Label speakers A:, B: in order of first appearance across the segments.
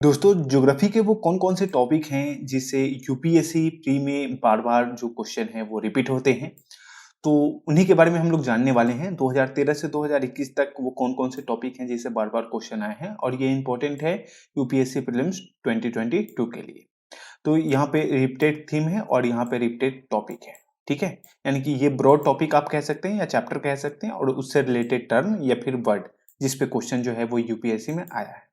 A: दोस्तों ज्योग्राफी के वो कौन-कौन से टॉपिक हैं जिससे यूपीएससी प्री में बार-बार जो क्वेश्चन हैं वो रिपीट होते हैं। तो उन्हीं के बारे में हम लोग जानने वाले हैं। 2013 से 2021 तक वो कौन-कौन से टॉपिक हैं जिससे बार-बार क्वेश्चन आए हैं और ये इम्पोर्टेंट है यूपीएससी प्रीलिम्स 2022 के लिए। तो यहाँ पे रिपीटेड थीम है और यहाँ पे रिपीटेड टॉपिक है, ठीक है? यानी कि ये ब्रॉड टॉपिक आप कह सकते हैं या चैप्टर कह सकते हैं और उससे रिलेटेड टर्म या फिर वर्ड जिस पे क्वेश्चन जो है वो यूपीएससी में आया है।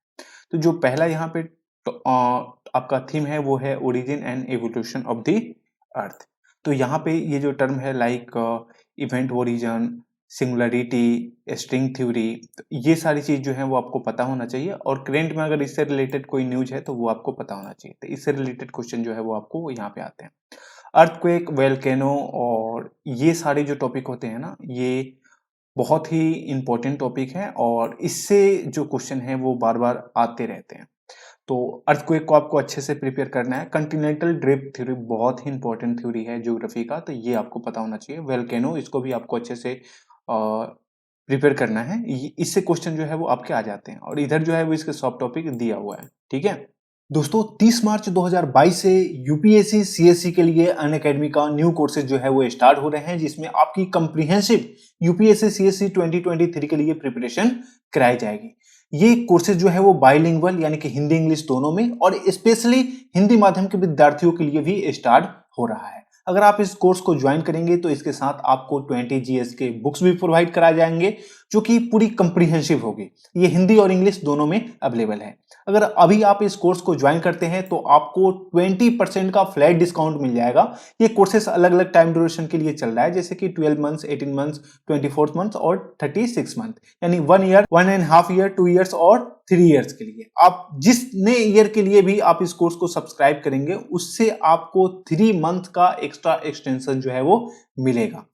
A: तो जो पहला यहाँ पे आपका थीम है वो है origin and evolution of the earth. तो यहाँ पे ये जो टर्म है like event origin, singularity, string theory, तो ये सारी चीज जो है वो आपको पता होना चाहिए और करंट में अगर इससे रिलेटेड कोई न्यूज है तो वो आपको पता होना चाहिए। तो इससे रिलेटेड क्वेश्चन जो है वो आपको यहाँ पे आते हैं। अर्थक्वेक, वोल्केनो और ये सारे जो टॉपिक होते हैं ना, ये बहुत ही इंपॉर्टेंट टॉपिक है और इससे जो क्वेश्चन है वो बार बार आते रहते हैं। तो अर्थक्वेक को आपको अच्छे से प्रिपेयर करना है। कंटिनेंटल ड्रिफ्ट थ्योरी बहुत ही इंपॉर्टेंट थ्योरी है ज्योग्राफी का, तो ये आपको पता होना चाहिए। वोल्केनो, इसको भी आपको अच्छे से प्रिपेयर करना है। इससे क्वेश्चन जो है वो आपके आ जाते हैं और इधर जो है वो इसके सब टॉपिक दिया हुआ है, ठीक है। दोस्तों 30 मार्च 2022 से यूपीएससी सीएससी के लिए अनअकैडमी का न्यू कोर्सेज जो है वो स्टार्ट हो रहे हैं, जिसमें आपकी कंप्रिहेंसिव यूपीएससी सीएससी 2023 के लिए प्रिपरेशन कराई जाएगी। ये कोर्सेज जो है वो बाइलिंगुअल यानी कि हिंदी इंग्लिश दोनों में और स्पेशली हिंदी माध्यम के विद्यार्थियों के लिए भी स्टार्ट हो रहा है। अगर आप इस कोर्स को ज्वाइन करेंगे तो इसके साथ आपको 20 जीएस के बुक्स भी प्रोवाइड कराए जाएंगे, जो कि पूरी कंप्रिहेंसिव होगी। ये हिंदी और इंग्लिश दोनों में अवेलेबल है। अगर अभी आप इस कोर्स को ज्वाइन करते हैं तो आपको 20% का फ्लैट डिस्काउंट मिल जाएगा। ये कोर्सेस अलग अलग टाइम ड्यूरेशन के लिए चल रहा है, जैसे कि 12 मंथ्स, 18 मंथ्स, 24 मंथ्स और 36 मंथ, यानी 1 ईयर, 1.5 ईयर, 2 ईयर्स और 3 ईयर्स के लिए। आप जिसने ईयर के लिए भी आप इस कोर्स को सब्सक्राइब करेंगे उससे आपको 3 मंथ का एक्स्ट्रा एक्सटेंशन जो है वो मिलेगा।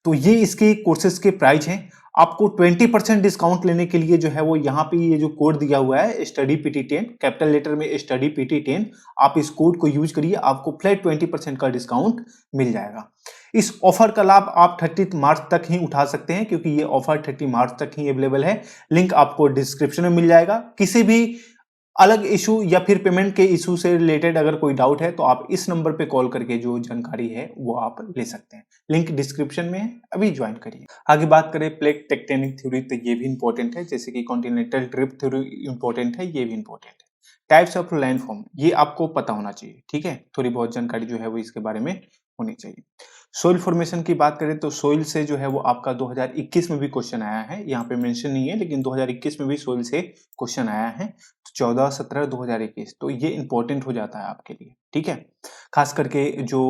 A: तो ये इसके कोर्सेज के प्राइस हैं। आपको 20% डिस्काउंट लेने के लिए जो है वो यहाँ पे ये जो कोड दिया हुआ है स्टडी PT10, कैपिटल लेटर में स्टडी PT10, आप इस कोड को यूज करिए, आपको फ्लैट 20% का डिस्काउंट मिल जाएगा। इस ऑफर का लाभ आप 30 मार्च तक ही उठा सकते हैं, क्योंकि ये ऑफर 30 मार्च तक ही अवेलेबल है। लिंक आपको डिस्क्रिप्शन में मिल जाएगा। किसी भी अलग इशू या फिर पेमेंट के इशू से रिलेटेड अगर कोई डाउट है तो आप इस नंबर पे कॉल करके जो जानकारी है वो आप ले सकते हैं। लिंक डिस्क्रिप्शन में है, अभी ज्वाइन करिए। आगे बात करें प्लेट टेक्टोनिक थ्योरी, तो ये भी इंपॉर्टेंट है, जैसे कि कॉन्टिनेंटल ड्रिफ्ट थ्योरी इंपॉर्टेंट है, ये भी इंपॉर्टेंट है। टाइप्स ऑफ लैंडफॉर्म, ये आपको पता होना चाहिए, ठीक है। थोड़ी बहुत जानकारी जो है वो इसके बारे में होनी चाहिए। सोइल फॉर्मेशन की बात करें तो सोइल से जो है वो आपका 2021 में भी क्वेश्चन आया है, यहाँ पे मेंशन नहीं है लेकिन 2021 में भी सोइल से क्वेश्चन आया है। 14, 17, 2021, तो ये इंपॉर्टेंट हो जाता है आपके लिए, ठीक है। खास करके जो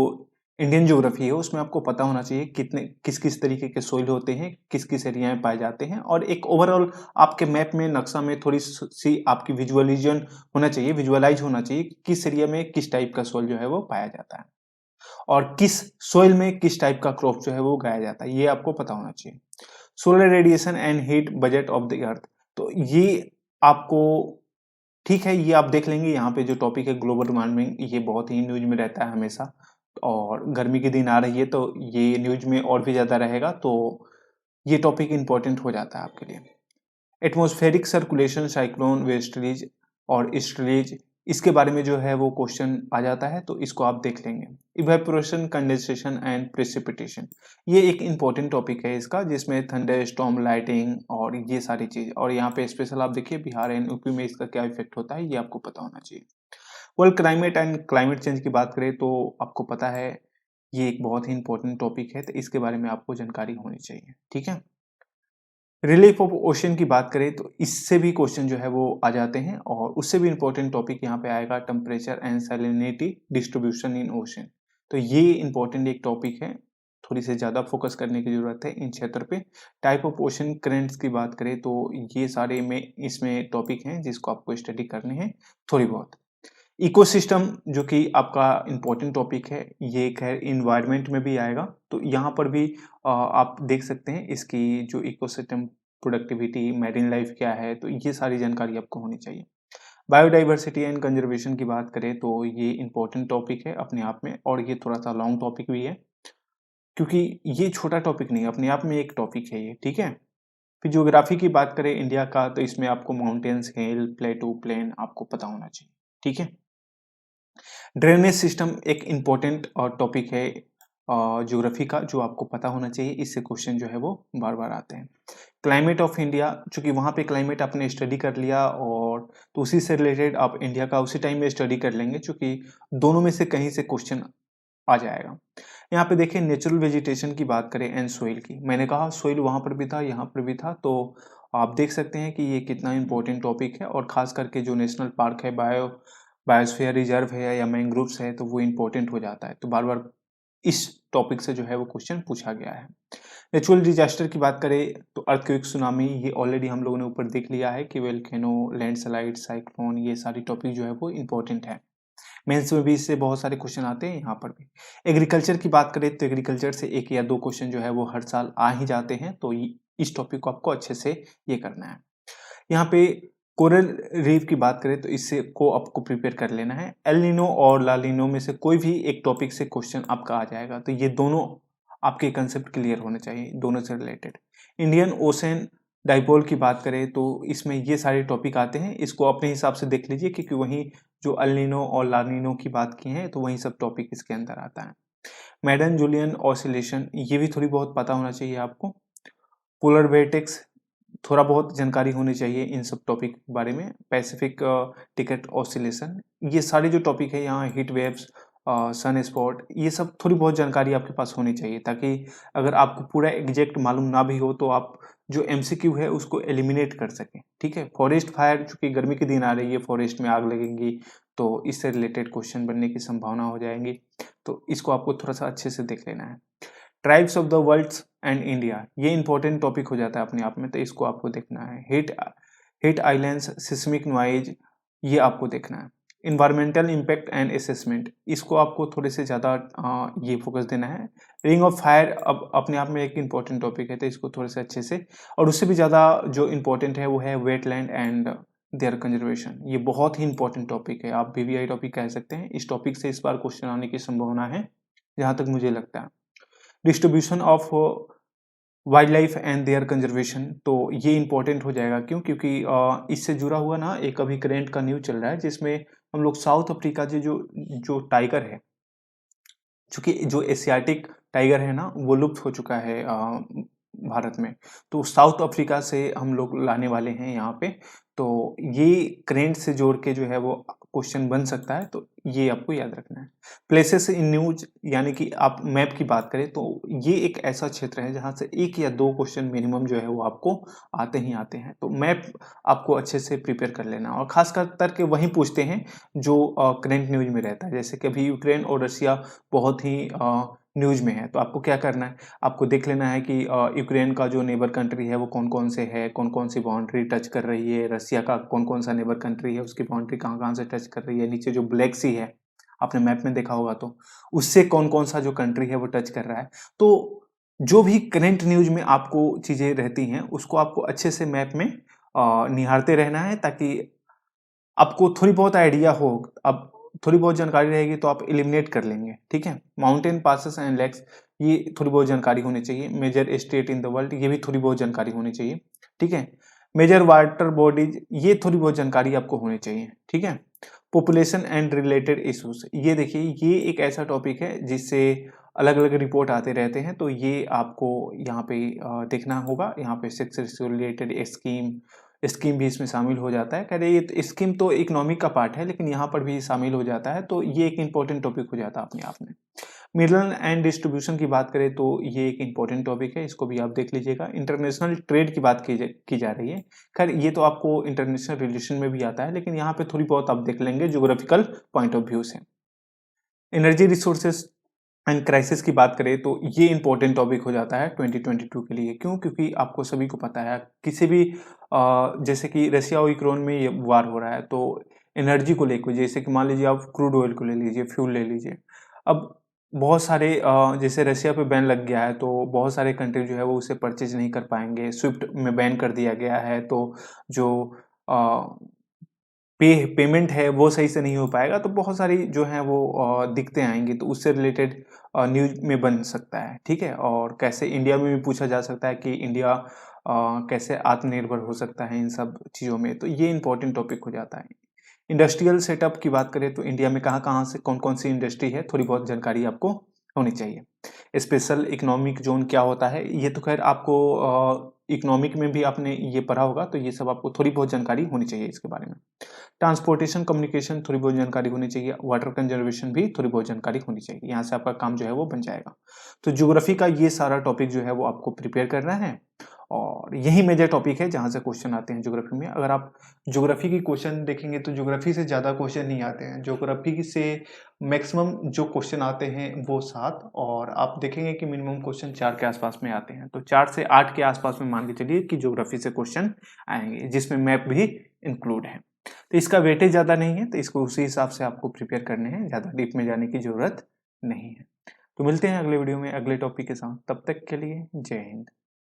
A: इंडियन ज्योग्राफी है उसमें आपको पता होना चाहिए कितने किस किस तरीके के सोइल होते हैं, किस किस एरिया में पाए जाते हैं, और एक ओवरऑल आपके मैप में, नक्शा में थोड़ी सी आपकी विजुअलाइजेशन होना चाहिए, विजुअलाइज होना चाहिए कि किस एरिया में किस टाइप का सोइल जो है वो पाया जाता है और किस सोइल में किस टाइप का क्रॉप जो है वो उगाया जाता है, ये आपको पता होना चाहिए। Solar radiation and heat budget of the earth, तो ये आपको, ठीक है, ये आप देख लेंगे। यहाँ पे जो टॉपिक है ग्लोबल वार्मिंग, ये बहुत ही न्यूज में रहता है हमेशा, और गर्मी के दिन आ रही है तो ये न्यूज में और भी ज्यादा रहेगा, तो ये टॉपिक इंपॉर्टेंट हो जाता है आपके लिए। एटमॉस्फेरिक सर्कुलेशन, साइक्लोन, वेस्टरीज और ईस्टरीज, इसके बारे में जो है वो क्वेश्चन आ जाता है, तो इसको आप देख लेंगे। इवेपोरेशन, कंडेंसेशन एंड प्रेसिपिटेशन, ये एक इंपॉर्टेंट टॉपिक है इसका, जिसमें थंडर स्टॉर्म, लाइटिंग और ये सारी चीज, और यहाँ पे स्पेशल आप देखिए बिहार एंड यूपी में इसका क्या इफेक्ट होता है, ये आपको पता होना चाहिए। World climate and climate change की बात करें तो आपको पता है ये एक बहुत ही इंपॉर्टेंट टॉपिक है, तो इसके बारे में आपको जानकारी होनी चाहिए, ठीक है। रिलीफ ऑफ ओशन की बात करें तो इससे भी क्वेश्चन जो है वो आ जाते हैं, और उससे भी इंपॉर्टेंट टॉपिक यहाँ पे आएगा temperature and salinity distribution in ocean. तो ये इंपॉर्टेंट एक टॉपिक है, थोड़ी से ज़्यादा फोकस करने की जरूरत है इन क्षेत्र पे। टाइप ऑफ ओशन करेंट्स की बात करें तो ये सारे में इसमें टॉपिक हैं जिसको आपको स्टडी करने हैं थोड़ी बहुत। इकोसिस्टम, जो कि आपका इंपॉर्टेंट टॉपिक है, ये खैर इन्वायरमेंट में भी आएगा, तो यहाँ पर भी आप देख सकते हैं इसकी जो इकोसिस्टम प्रोडक्टिविटी, मैरीन लाइफ क्या है, तो ये सारी जानकारी आपको होनी चाहिए। बायोडाइवर्सिटी एंड कंजर्वेशन की बात करें तो ये इंपॉर्टेंट टॉपिक है अपने आप में, और ये थोड़ा सा लॉन्ग टॉपिक भी है, क्योंकि ये छोटा टॉपिक नहीं, अपने आप में एक टॉपिक है ये, ठीक है। फिर ज्योग्राफी की बात करें इंडिया का, तो इसमें आपको माउंटेन्स, हिल, प्लेटू, प्लेन आपको पता होना चाहिए, ठीक है। ड्रेनेज सिस्टम एक इम्पोर्टेंट टॉपिक है ज्योग्राफी का, जो आपको पता होना चाहिए, इससे क्वेश्चन जो है वो बार बार आते हैं। क्लाइमेट ऑफ इंडिया, चूंकि वहाँ पे क्लाइमेट आपने स्टडी कर लिया, और तो उसी से रिलेटेड आप इंडिया का उसी टाइम में स्टडी कर लेंगे, चूंकि दोनों में से कहीं से क्वेश्चन आ जाएगा। यहाँ पे देखिए नेचुरल वेजिटेशन की बात करें एंड सोइल की, मैंने कहा सोइल वहाँ पर भी था, यहाँ पर भी था, तो आप देख सकते हैं कि ये कितना इंपॉर्टेंट टॉपिक है, और खास करके जो नेशनल पार्क है, बायोस्फीयर रिजर्व है या मैंग्रोव्स है, तो वो इम्पोर्टेंट हो जाता है। तो बार बार इस टॉपिक से जो है वो क्वेश्चन पूछा गया है। नेचुरल डिजास्टर की बात करें तो अर्थक्वेक, सुनामी, ये ऑलरेडी हम लोगों ने ऊपर देख लिया है कि वोल्केनो, लैंडस्लाइड, साइक्लोन, ये सारी टॉपिक जो है वो इम्पोर्टेंट है। मेंस में भी इससे बहुत सारे क्वेश्चन आते हैं, यहाँ पर भी। एग्रीकल्चर की बात करें तो एग्रीकल्चर से 1 या 2 क्वेश्चन जो है वो हर साल आ ही जाते हैं, तो इस टॉपिक को आपको अच्छे से ये करना है। यहाँ पे कोरल रीफ की बात करें तो इससे को आपको प्रिपेयर कर लेना है। एल नीनो और ला नीनो में से कोई भी एक टॉपिक से क्वेश्चन आपका आ जाएगा, तो ये दोनों आपके कंसेप्ट क्लियर होने चाहिए, दोनों से रिलेटेड। इंडियन ओशन डाइपोल की बात करें तो इसमें ये सारे टॉपिक आते हैं, इसको अपने हिसाब से देख लीजिए, क्योंकि वहीं जो अल नीनो और ला नीनो की बात की है, तो वही सब टॉपिक इसके अंदर आता है। मैडन जूलियन ऑसिलेशन, ये भी थोड़ी बहुत पता होना चाहिए आपको। पोलर वेटेक्स, थोड़ा बहुत जानकारी होनी चाहिए इन सब टॉपिक के बारे में। पैसिफिक टिकट ऑसिलेशन, ये सारे जो टॉपिक है यहाँ, हीट वेव्स, सन स्पॉट, ये सब थोड़ी बहुत जानकारी आपके पास होनी चाहिए, ताकि अगर आपको पूरा एग्जैक्ट मालूम ना भी हो तो आप जो एमसीक्यू है उसको एलिमिनेट कर सकें, ठीक है। फॉरेस्ट फायर, चूंकि गर्मी के दिन आ रही है, फॉरेस्ट में आग लगेंगी, तो इससे रिलेटेड क्वेश्चन बनने की संभावना हो जाएंगी, तो इसको आपको थोड़ा सा अच्छे से देख लेना है। Tribes of the world and India, ये इंपॉर्टेंट टॉपिक हो जाता है अपने आप में, तो इसको आपको देखना है। हिट आइलैंड्स, सिस्मिक नॉइज, ये आपको देखना है। इन्वायरमेंटल इम्पैक्ट एंड असेसमेंट, इसको आपको थोड़े से ज़्यादा ये फोकस देना है। रिंग ऑफ फायर अब अपने आप में एक इम्पॉर्टेंट टॉपिक है, तो इसको थोड़े से अच्छे से, और उससे भी ज़्यादा जो इम्पोर्टेंट है वो है वेटलैंड एंड देयर कंजर्वेशन, ये बहुत ही इंपॉर्टेंट टॉपिक है, आप वीवीआई टॉपिक कह सकते हैं। इस टॉपिक से इस बार क्वेश्चन आने की संभावना है, जहाँ तक मुझे लगता है। Distribution of wild life and their conservation, तो ये इंपॉर्टेंट हो जाएगा, क्यों? क्योंकि इससे जुड़ा हुआ ना एक अभी करेंट का न्यूज चल रहा है, जिसमें हम लोग साउथ अफ्रीका से जो जो टाइगर है, चूंकि जो एशियाटिक टाइगर है ना, वो लुप्त हो चुका है भारत में, तो साउथ अफ्रीका से हम लोग लाने वाले हैं यहाँ पे, तो ये करेंट से जोड़ के जो है वो क्वेश्चन बन सकता है, तो ये आपको याद रखना है। प्लेसेस इन न्यूज, यानी कि आप मैप की बात करें तो ये एक ऐसा क्षेत्र है जहाँ से 1 या 2 क्वेश्चन मिनिमम जो है वो आपको आते ही आते हैं, तो मैप आपको अच्छे से प्रिपेयर कर लेना, और खास करके वही पूछते हैं जो करेंट न्यूज में रहता है, जैसे कि अभी यूक्रेन और रशिया बहुत ही न्यूज में है, तो आपको क्या करना है, आपको देख लेना है कि यूक्रेन का जो नेबर कंट्री है वो कौन कौन से है, कौन कौन सी बाउंड्री टच कर रही है, रसिया का कौन कौन सा नेबर कंट्री है, उसकी बाउंड्री कहाँ कहाँ से टच कर रही है, नीचे जो ब्लैक सी है आपने मैप में देखा होगा, तो उससे कौन कौन सा जो कंट्री है वो टच कर रहा है। तो जो भी करंट न्यूज में आपको चीजें रहती हैं उसको आपको अच्छे से मैप में निहारते रहना है, ताकि आपको थोड़ी बहुत आइडिया हो। अब थोड़ी बहुत जानकारी रहेगी तो आप एलिमिनेट कर लेंगे, ठीक है। माउंटेन पासेस एंड लेक्स, ये थोड़ी बहुत जानकारी होनी चाहिए। Major state in the world, ये भी थोड़ी बहुत जानकारी होनी चाहिए, ठीक है। मेजर वाटर बॉडीज, ये थोड़ी बहुत जानकारी आपको होनी चाहिए, ठीक है। पॉपुलेशन एंड रिलेटेड इश्यूज, ये देखिए ये एक ऐसा टॉपिक है जिससे अलग अलग रिपोर्ट आते रहते हैं, तो ये आपको यहाँ पे देखना होगा। यहाँ पे सेक्स से रिलेटेड स्कीम भी इसमें शामिल हो जाता है। कह रहे ये स्कीम तो इकोनॉमिक का पार्ट है, लेकिन यहाँ पर भी शामिल हो जाता है, तो ये एक इंपॉर्टेंट टॉपिक हो जाता है अपने आप में। मिडल एंड डिस्ट्रीब्यूशन की बात करें तो ये एक इंपॉर्टेंट टॉपिक है, इसको भी आप देख लीजिएगा। इंटरनेशनल ट्रेड की बात की जा रही है, खैर ये तो आपको इंटरनेशनल रिलेशन में भी आता है, लेकिन यहाँ पे थोड़ी बहुत आप देख लेंगे ज्योग्राफिकल पॉइंट ऑफ व्यू से। एनर्जी रिसोर्सेज एंड क्राइसिस की बात करें तो ये इंपॉर्टेंट टॉपिक हो जाता है 2022 के लिए, क्यों? क्योंकि आपको सभी को पता है किसी भी जैसे कि रशिया और यूक्रेन में ये वार हो रहा है, तो एनर्जी को लेकर, जैसे कि मान लीजिए आप क्रूड ऑयल को ले लीजिए, फ्यूल ले लीजिए। अब बहुत सारे जैसे रशिया पे बैन लग गया है, तो बहुत सारे कंट्री जो है वो उसे परचेज नहीं कर पाएंगे। स्विफ्ट में बैन कर दिया गया है, तो जो पेमेंट है वो सही से नहीं हो पाएगा, तो बहुत सारी जो है वो दिक्कतें आएंगी, तो उससे रिलेटेड न्यूज में बन सकता है, ठीक है। और कैसे इंडिया में भी पूछा जा सकता है कि इंडिया कैसे आत्मनिर्भर हो सकता है इन सब चीज़ों में, तो ये इंपॉर्टेंट टॉपिक हो जाता है। इंडस्ट्रियल सेटअप की बात करें तो इंडिया में कहाँ-कहाँ से कौन-कौन सी इंडस्ट्री है, थोड़ी बहुत जानकारी आपको होनी चाहिए। स्पेशल इकोनॉमिक ज़ोन क्या होता है, ये तो खैर आपको इकोनॉमिक में भी आपने ये पढ़ा होगा, तो ये सब आपको थोड़ी बहुत जानकारी होनी चाहिए इसके बारे में। ट्रांसपोर्टेशन, कम्युनिकेशन थोड़ी बहुत जानकारी होनी चाहिए, वाटर कंजर्वेशन भी थोड़ी बहुत जानकारी होनी चाहिए, यहाँ से आपका काम जो है वो बन जाएगा। तो ज्योग्राफी का ये सारा टॉपिक जो है वो आपको प्रिपेयर करना है और यही मेजर टॉपिक है जहाँ से क्वेश्चन आते हैं ज्योग्राफी में। अगर आप ज्योग्राफी की क्वेश्चन देखेंगे तो ज्योग्राफी से ज़्यादा क्वेश्चन नहीं आते हैं, ज्योग्राफी से मैक्सिमम जो क्वेश्चन आते हैं वो 7 और आप देखेंगे कि मिनिमम क्वेश्चन 4 के आसपास में आते हैं। तो 4 से 8 के आसपास में मान के चलिए कि ज्योग्राफी से क्वेश्चन आएंगे, जिसमें मैप भी इंक्लूड है। तो इसका वेटेज ज़्यादा नहीं है, तो इसको उसी हिसाब से आपको प्रिपेयर करने हैं, ज़्यादा डीप में जाने की ज़रूरत नहीं है। तो मिलते हैं अगले वीडियो में अगले टॉपिक के साथ, तब तक के लिए जय हिंद।